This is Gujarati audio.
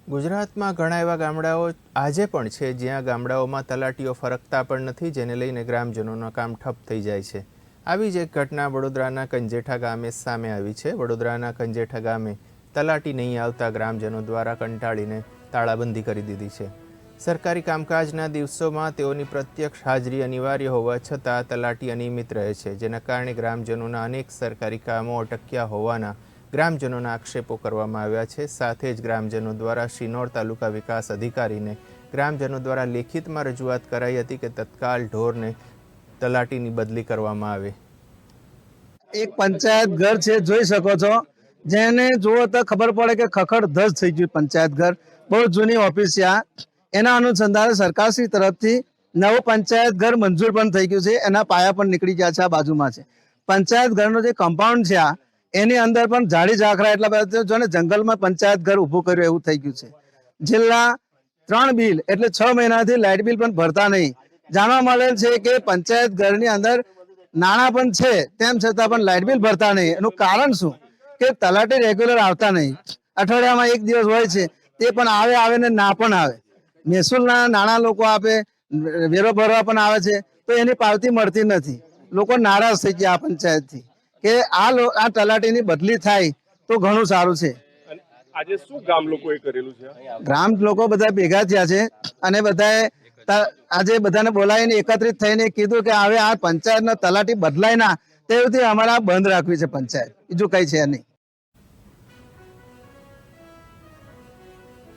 ગુજરાતમાં ઘણા એવા ગામડાઓ આજે પણ છે જ્યાં ગામડાઓમાં તલાટીઓ ફરકતા પણ નથી, જેને લઈને ગ્રામજનોનું કામ ઠપ થઈ જાય છે। આવી જ એક ઘટના વડોદરાના કંજેઠા ગામે સામે આવી છે। વડોદરાના કંજેઠા ગામે તલાટી નહીં આવતા ગ્રામજનો દ્વારા કંટાળીને તાળાબંધી કરી દીધી છે। સરકારી કામકાજના દિવસોમાં તેઓની પ્રત્યક્ષ હાજરી અનિવાર્ય હોવા છતાં તલાટી અનિયમિત રહે છે, જેના કારણે ગ્રામજનોના અનેક સરકારી કામો અટક્યા હોવાના ગ્રામજનોના આક્ષેપો કરવામાં આવ્યા છે। સાથે જ ગ્રામજનો દ્વારા શિનોર તાલુકા વિકાસ અધિકારીને ગ્રામજનો દ્વારા લેખિતમાં રજૂઆત કરાઈ હતી કે તત્કાલ ઢોરને તલાટીની બદલી કરવામાં આવે। એક પંચાયત ઘર છે, જોઈ શકો છો, જેને જુઓ તો ખબર પડે કે ખખડ ધજ થઈ ગયું પંચાયત ઘર। બહુ જૂની ઓફિસ છે આ। એના અનુસંધાને સરકારશ્રી તરફથી નવું પંચાયત ઘર મંજૂર પણ થઈ ગયું છે। એના પાયા પણ નીકળી ગયા છે। આ બાજુમાં છે પંચાયત ઘરનો જે કમ્પાઉન્ડ છે, આ એની અંદર પણ ઝાડી ઝાખરા એટલા બધા જો ને જંગલમાં પંચાયત ઘર ઊભું કર્યું એવું થઈ ગયું છે। છેલ્લા 3 બિલ એટલે 6 મહિનાથી લાઇટ બિલ પણ ભરતા નહીં। જાણવા મળેલ છે કે પંચાયત ઘરની અંદર નાણાં પણ છે, તેમ છતાં પણ લાઇટ બિલ ભરતા નહીં। એનું કારણ શું કે તલાટી રેગ્યુલર આવતા નહીં। અઠવાડિયામાં 1 દિવસ હોય છે, તે પણ આવે ને ના પણ આવે। મહેસૂલના નાણાં લોકો આપે, વેરો ભરવા પણ આવે છે, તો એની પાવતી મળતી નથી। લોકો નારાજ થઈ ગયા આ પંચાયતથી કે આ તલાટીની બદલી થાય તો ઘણું સારું છે। આજે શું ગામ લોકોએ કરેલું છે? ગ્રામ લોકો બધા ભેગા થયા છે અને બધાએ આજે બધાને બોલાવીને એકત્રિત થઈને કીધું કે હવે આ પંચાયતના તલાટી બદલાય ના, તેવી અમારે બંધ રાખવી છે પંચાયત, બીજું કઈ છે નહીં।